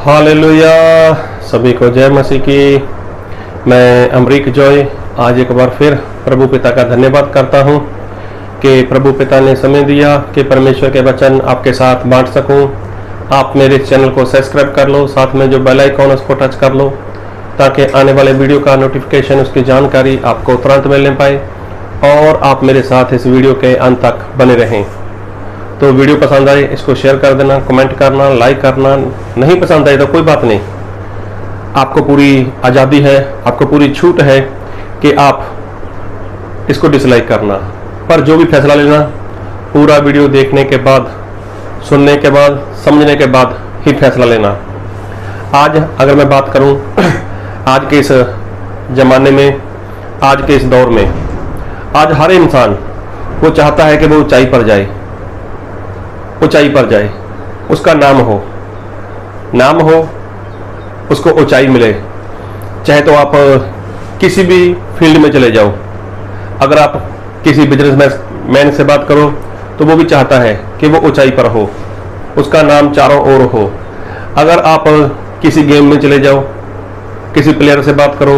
Hallelujah. सभी को जय मसीह की। मैं अमरीक जॉय आज एक बार फिर प्रभु पिता का धन्यवाद करता हूँ कि प्रभु पिता ने समय दिया कि परमेश्वर के वचन आपके साथ बांट सकूँ। आप मेरे चैनल को सब्सक्राइब कर लो, साथ में जो बेल आइकॉन है उसको टच कर लो ताकि आने वाले वीडियो का नोटिफिकेशन, उसकी जानकारी आपको तुरंत मिलने पाए और आप मेरे साथ इस वीडियो के अंत तक बने रहें। तो वीडियो पसंद आए इसको शेयर कर देना, कमेंट करना, लाइक करना। नहीं पसंद आए तो कोई बात नहीं, आपको पूरी आज़ादी है, आपको पूरी छूट है कि आप इसको डिसलाइक करना। पर जो भी फैसला लेना पूरा वीडियो देखने के बाद, सुनने के बाद, समझने के बाद ही फैसला लेना। आज अगर मैं बात करूं आज के इस ज़माने में, आज के इस दौर में, आज हर इंसान वो चाहता है कि वो ऊंचाई पर जाए, ऊंचाई पर जाए, उसका नाम हो, उसको ऊंचाई मिले। चाहे तो आप किसी भी फील्ड में चले जाओ। अगर आप किसी बिजनेसमैन से बात करो तो वो भी चाहता है कि वो ऊंचाई पर हो, उसका नाम चारों ओर हो। अगर आप किसी गेम में चले जाओ, किसी प्लेयर से बात करो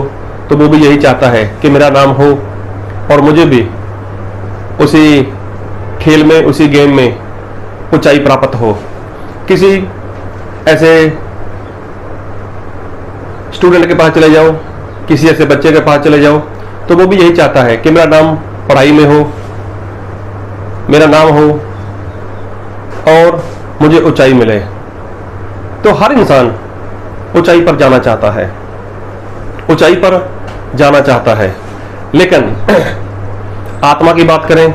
तो वो भी यही चाहता है कि मेरा नाम हो और मुझे भी उसी खेल में, उसी गेम में ऊंचाई प्राप्त हो। किसी ऐसे स्टूडेंट के पास चले जाओ, किसी ऐसे बच्चे के पास चले जाओ तो वो भी यही चाहता है कि मेरा नाम पढ़ाई में हो, मेरा नाम हो और मुझे ऊंचाई मिले। तो हर इंसान ऊंचाई पर जाना चाहता है, ऊंचाई पर जाना चाहता है। लेकिन आत्मा की बात करें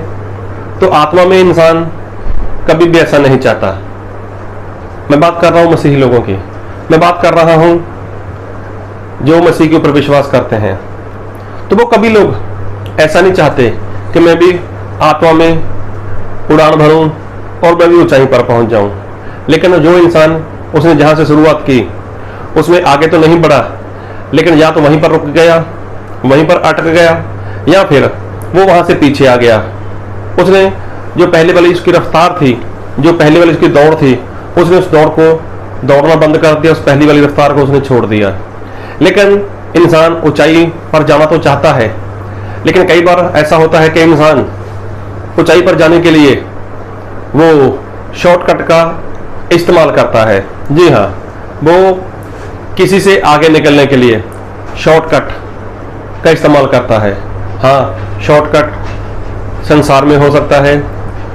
तो आत्मा में इंसान कभी भी ऐसा नहीं चाहता। मैं बात कर रहा हूं मसीही लोगों की, मैं बात कर रहा हूं जो मसीह के ऊपर विश्वास करते हैं। तो वो कभी लोग ऐसा नहीं चाहते कि मैं भी आत्मा में उड़ान भरूं और मैं भी ऊंचाई पर पहुंच जाऊं। लेकिन जो इंसान उसने जहां से शुरुआत की उसमें आगे तो नहीं बढ़ा, लेकिन या तो वहीं पर रुक गया, वहीं पर अटक गया, या फिर वो वहां से पीछे आ गया। उसने जो पहले वाली उसकी रफ्तार थी, जो पहले वाली उसकी दौड़ थी, उसने उस दौड़ को दौड़ना बंद कर दिया, उस पहली वाली रफ्तार को उसने छोड़ दिया। लेकिन इंसान ऊंचाई पर जाना तो चाहता है, लेकिन कई बार ऐसा होता है कि इंसान ऊंचाई पर जाने के लिए वो शॉर्टकट का इस्तेमाल करता है। जी हाँ, वो किसी से आगे निकलने के लिए शॉर्टकट का इस्तेमाल करता है। हाँ, शॉर्टकट संसार में हो सकता है,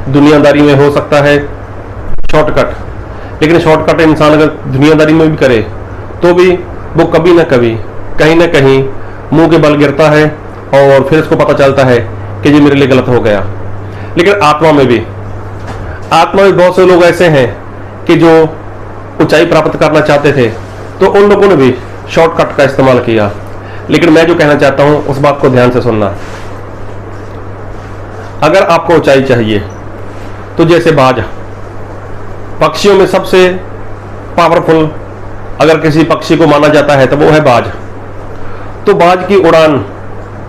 दुनियादारी में हो सकता है शॉर्टकट। लेकिन शॉर्टकट इंसान अगर दुनियादारी में भी करे तो भी वो कभी ना कभी, कहीं ना कहीं मुंह के बल गिरता है और फिर उसको पता चलता है कि ये मेरे लिए गलत हो गया। लेकिन आत्मा में भी बहुत से लोग ऐसे हैं कि जो ऊंचाई प्राप्त करना चाहते थे तो उन लोगों ने भी शॉर्टकट का इस्तेमाल किया। लेकिन मैं जो कहना चाहता हूं उस बात को ध्यान से सुनना। अगर आपको ऊंचाई चाहिए तो जैसे बाज, पक्षियों में सबसे पावरफुल अगर किसी पक्षी को माना जाता है तो वो है बाज। तो बाज की उड़ान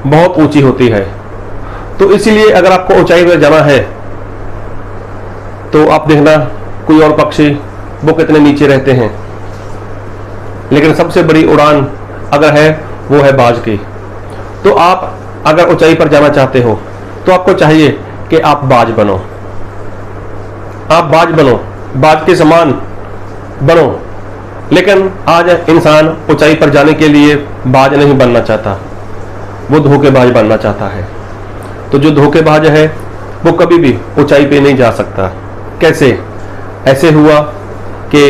बहुत ऊंची होती है। तो इसीलिए अगर आपको ऊंचाई पर जाना है तो आप देखना कोई और पक्षी वो कितने नीचे रहते हैं, लेकिन सबसे बड़ी उड़ान अगर है वो है बाज की। तो आप अगर ऊंचाई पर जाना चाहते हो तो आपको चाहिए कि आप बाज बनो, आप बाज बनो, बाज के समान बनो। लेकिन आज इंसान ऊंचाई पर जाने के लिए बाज नहीं बनना चाहता, वो धोखेबाज बनना चाहता है। तो जो धोखेबाज है वो कभी भी ऊंचाई पे नहीं जा सकता। कैसे? ऐसे हुआ कि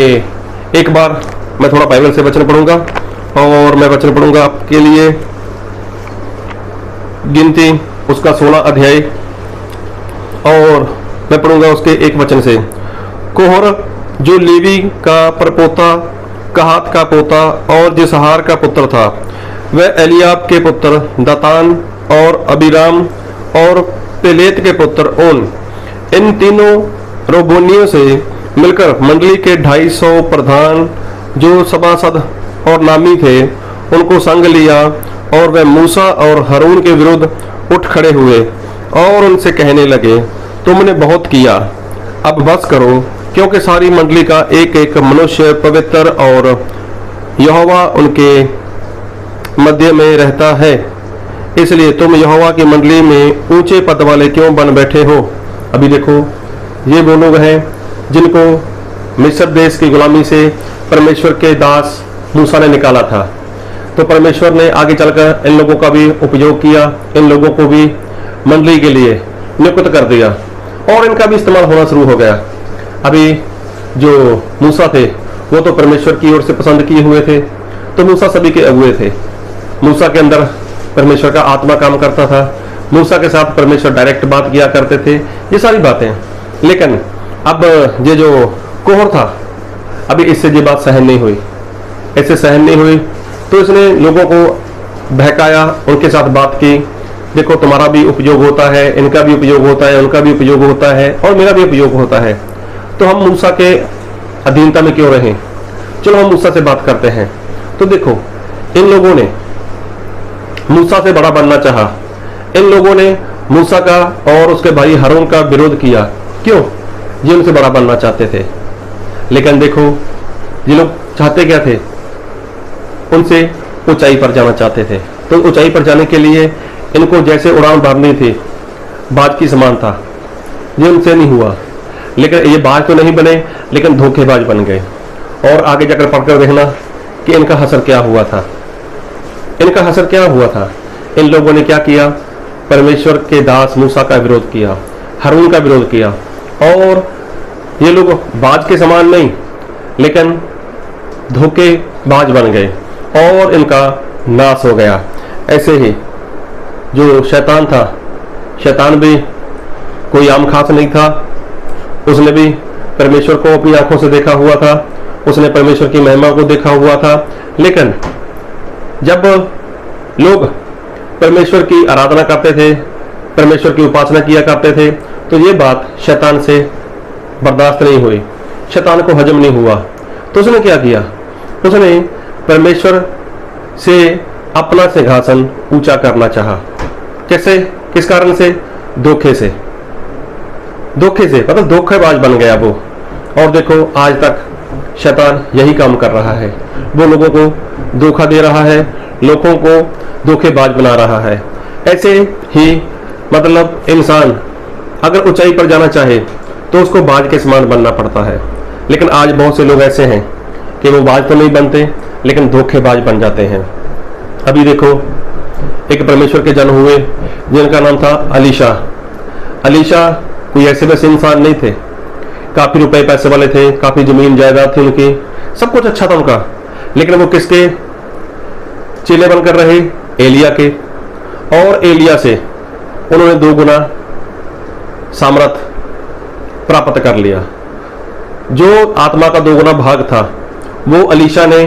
एक बार मैं थोड़ा बाइबल से वचन पढ़ूंगा और मैं वचन पढ़ूंगा आपके लिए गिनती उसका 16 अध्याय, और मैं पढ़ूंगा उसके एक वचन से। कोहर जो लेवी का परपोता, कहात का पोता और जिसहार का पुत्र था, वह एलियाब के पुत्र दतान और अबीराम और पेलेत के पुत्र ओन, इन तीनों रोबोनियों से मिलकर मंडली के 250 प्रधान जो सभासद और नामी थे उनको संग लिया, और वह मूसा और हारून के विरुद्ध उठ खड़े हुए और उनसे कहने लगे, तुमने बहुत किया, अब बस करो क्योंकि सारी मंडली का एक एक मनुष्य पवित्र और यहोवा उनके मध्य में रहता है, इसलिए तुम यहोवा की मंडली में ऊंचे पद वाले क्यों बन बैठे हो। अभी देखो, ये वो लोग हैं जिनको मिस्र देश की गुलामी से परमेश्वर के दास मूसा ने निकाला था। तो परमेश्वर ने आगे चलकर इन लोगों का भी उपयोग किया, इन लोगों को भी मंडली के लिए नियुक्त कर दिया और इनका भी इस्तेमाल होना शुरू हो गया। अभी जो मूसा थे वो तो परमेश्वर की ओर से पसंद किए हुए थे, तो मूसा सभी के अगुए थे। मूसा के अंदर परमेश्वर का आत्मा काम करता था, मूसा के साथ परमेश्वर डायरेक्ट बात किया करते थे, ये सारी बातें। लेकिन अब ये जो कोहर था, अभी इससे ये बात सहन नहीं हुई, ऐसे सहन नहीं हुई, तो इसने लोगों को बहकाया, उनके साथ बात की, देखो तुम्हारा भी उपयोग होता है, इनका भी उपयोग होता है, उनका भी उपयोग होता है और मेरा भी उपयोग होता है, तो हम मूसा के अधीनता में क्यों रहें, चलो हम मूसा से बात करते हैं। तो देखो, इन लोगों ने मूसा से बड़ा बनना चाहा, इन लोगों ने मूसा का और उसके भाई हारून का विरोध किया। क्यों? ये उनसे बड़ा बनना चाहते थे। लेकिन देखो, ये लोग चाहते क्या थे, उनसे ऊंचाई पर जाना चाहते थे। तो ऊंचाई पर जाने के लिए इनको जैसे उड़ान भरनी थी, बाज की समान था, ये उनसे नहीं हुआ। लेकिन ये बाज तो नहीं बने, लेकिन धोखेबाज बन गए। और आगे जाकर पढ़कर देखना कि इनका हसर क्या हुआ था। इनका हसर क्या हुआ था, इन लोगों ने क्या किया, परमेश्वर के दास मूसा का विरोध किया, हारून का विरोध किया, और ये लोग बाज के समान नहीं लेकिन धोखेबाज बन गए और इनका नाश हो गया। ऐसे ही जो शैतान था, शैतान भी कोई आम खास नहीं था, उसने भी परमेश्वर को अपनी आंखों से देखा हुआ था, उसने परमेश्वर की महिमा को देखा हुआ था। लेकिन जब लोग परमेश्वर की आराधना करते थे, परमेश्वर की उपासना किया करते थे, तो ये बात शैतान से बर्दाश्त नहीं हुई, शैतान को हजम नहीं हुआ। तो उसने क्या किया, उसने परमेश्वर से अपना सिंहासन ऊंचा करना चाहा। कैसे, किस कारण से? धोखे से, धोखे से, मतलब धोखेबाज बन गया वो। और देखो, आज तक शैतान यही काम कर रहा है, वो लोगों को धोखा दे रहा है, लोगों को धोखेबाज बना रहा है। ऐसे ही मतलब इंसान अगर ऊंचाई पर जाना चाहे तो उसको बाज के समान बनना पड़ता है। लेकिन आज बहुत से लोग ऐसे हैं कि वो बाज तो नहीं बनते लेकिन धोखेबाज बन जाते हैं। अभी देखो, एक परमेश्वर के जन हुए जिनका नाम था अलीशा। अलीशा कोई ऐसे वैसे इंसान नहीं थे, काफी रुपए पैसे वाले थे, काफी जमीन जायदाद थी उनकी, सब कुछ अच्छा था उनका। लेकिन वो किसके चेले बनकर रहे? एलिया के। और एलिया से उन्होंने 2 गुना सामर्थ प्राप्त कर लिया। जो आत्मा का 2 गुना भाग था वो अलीशा ने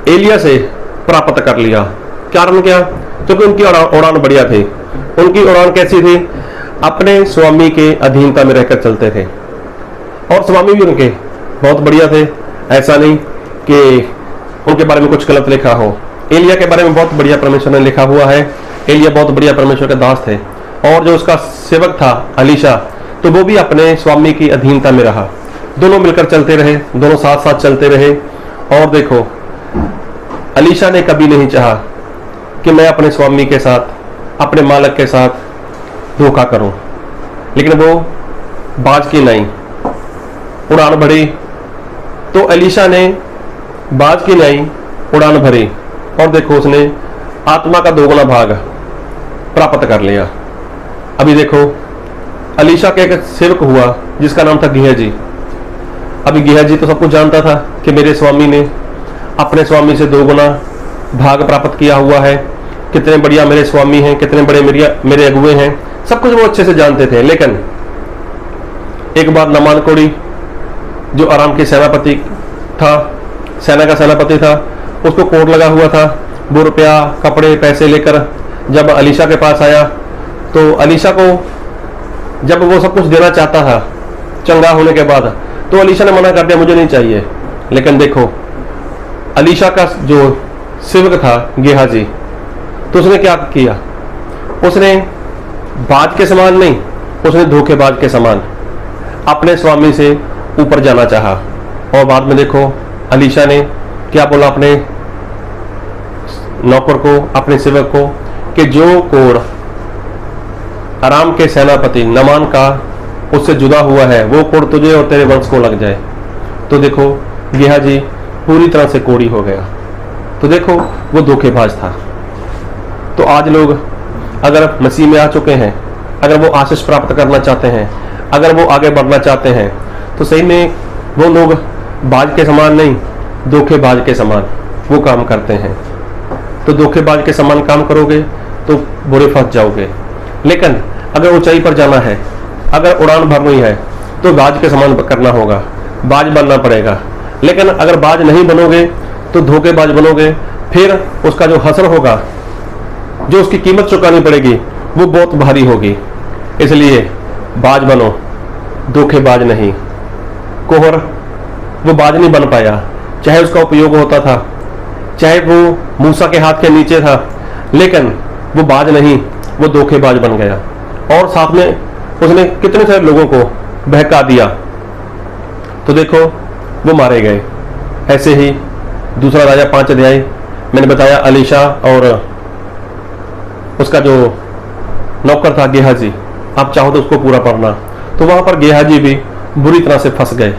एलिया से प्राप्त कर लिया। कारण क्या? क्योंकि उनकी उड़ान बढ़िया थी। उनकी उड़ान कैसी थी? अपने स्वामी के अधीनता में रहकर चलते थे, और स्वामी भी उनके बहुत बढ़िया थे। ऐसा नहीं कि उनके बारे में कुछ गलत लिखा हो। एलिया के बारे में बहुत बढ़िया परमेश्वर ने लिखा हुआ है। एलिया बहुत बढ़िया परमेश्वर के दास थे, और जो उसका सेवक था अलीशा, तो वो भी अपने स्वामी की अधीनता में रहा। दोनों मिलकर चलते रहे, दोनों साथ साथ चलते रहे। और देखो, अलीशा ने कभी नहीं चाहा कि मैं अपने स्वामी के साथ, अपने मालिक के साथ धोखा करूं, लेकिन वो बाज की नहीं, उड़ान भरी। तो अलीशा ने बाज की नहीं उड़ान भरी, और देखो उसने आत्मा का 2 गुना भाग प्राप्त कर लिया। अभी देखो, अलीशा का एक सेवक हुआ जिसका नाम था गिहजी। अभी गिहजी तो सब कुछ जानता था कि मेरे स्वामी ने अपने स्वामी से 2 गुना भाग प्राप्त किया हुआ है, कितने बढ़िया मेरे स्वामी हैं, कितने बड़े मेरे अगुए हैं, सब कुछ वो अच्छे से जानते थे। लेकिन एक बार नमान कोड़ी, जो आराम के सेनापति था, सेना का सेनापति था, उसको कोड लगा हुआ था। वो रुपया, कपड़े, पैसे लेकर जब अलीशा के पास आया, तो अलीशा को जब वो सब कुछ देना चाहता था चंगा होने के बाद, तो अलीशा ने मना कर दिया, मुझे नहीं चाहिए। लेकिन देखो, अलीशा का जो सेवक था गेहाजी, तो उसने क्या किया? उसने बाज के समान नहीं, उसने धोखेबाज के समान अपने स्वामी से ऊपर जाना चाहा, और बाद में देखो अलीशा ने क्या बोला अपने नौकर को, अपने सेवक को, कि जो कोढ़ अराम के सेनापति नमान का उससे जुदा हुआ है वो कोढ़ तुझे और तेरे वंश को लग जाए। तो देखो गेहाजी पूरी तरह से कोढ़ी हो गया। तो देखो वो धोखेबाज था। तो आज लोग अगर मसीह में आ चुके हैं, अगर वो आशीष प्राप्त करना चाहते हैं, अगर वो आगे बढ़ना चाहते हैं, तो सही में वो लोग बाज के समान नहीं, धोखेबाज के समान वो काम करते हैं। तो धोखेबाज के समान काम करोगे तो बुरे फंस जाओगे। लेकिन अगर ऊंचाई पर जाना है, अगर उड़ान भरनी है, तो बाज के समान करना होगा, बाज बनना पड़ेगा। लेकिन अगर बाज नहीं बनोगे तो धोखेबाज बनोगे, फिर उसका जो हसर होगा, जो उसकी कीमत चुकानी पड़ेगी, वो बहुत भारी होगी। इसलिए बाज बनो, धोखेबाज नहीं। कोहर वो बाज नहीं बन पाया, चाहे उसका उपयोग होता था, चाहे वो मूसा के हाथ के नीचे था, लेकिन वो बाज नहीं, वो धोखेबाज बन गया। और साथ में उसने कितने सारे लोगों को बहका दिया। तो देखो वो मारे गए। ऐसे ही दूसरा राजा 5 अध्याय मैंने बताया, अलीशा और उसका जो नौकर था गेहाजी, आप चाहो तो उसको पूरा पढ़ना। तो वहां पर गेहाजी भी बुरी तरह से फंस गए।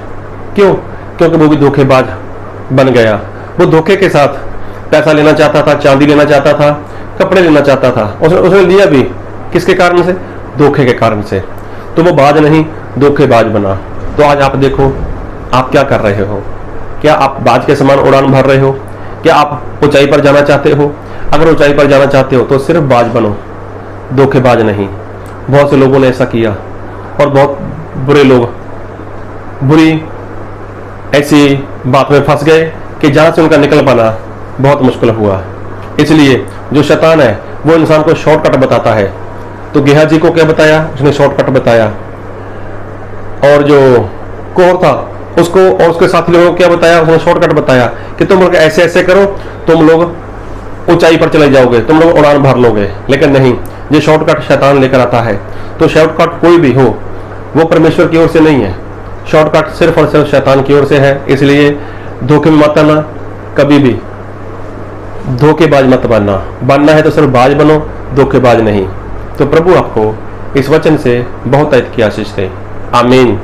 क्यों? क्योंकि वो भी धोखेबाज बन गया। वो धोखे के साथ पैसा लेना चाहता था, चांदी लेना चाहता था, कपड़े लेना चाहता था। उसने लिया भी किसके कारण से? धोखे के कारण से। तो वो बाज नहीं, धोखेबाज बना। तो आज आप देखो आप क्या कर रहे हो। क्या आप बाज के समान उड़ान भर रहे हो? क्या आप ऊंचाई पर जाना चाहते हो? अगर ऊंचाई पर जाना चाहते हो तो सिर्फ बाज बनो, धोखेबाज नहीं। बहुत से लोगों ने ऐसा किया और बहुत बुरे लोग बुरी ऐसी बात में फंस गए कि जहां से उनका निकल पाना बहुत मुश्किल हुआ। इसलिए जो शैतान है वो इंसान को शॉर्टकट बताता है। तो गेहाजी को क्या बताया? उसने शॉर्टकट बताया। और जो कोहर था उसको और उसके साथी लोगों को क्या बताया? उसने शॉर्टकट बताया कि तुम लोग ऐसे ऐसे करो, तुम लोग ऊंचाई पर चले जाओगे, तुम लोग उड़ान भर लोगे। लेकिन नहीं, ये शॉर्टकट शैतान लेकर आता है। तो शॉर्टकट कोई भी हो वो परमेश्वर की ओर से नहीं है, शॉर्टकट सिर्फ और सिर्फ शैतान की ओर से है। इसलिए धोखे में मत आना, कभी भी धोखेबाज मत बनना है तो सिर्फ बाज बनो, धोखेबाज नहीं। तो प्रभु आपको इस वचन से बहुत की आशीष दे। आमीन।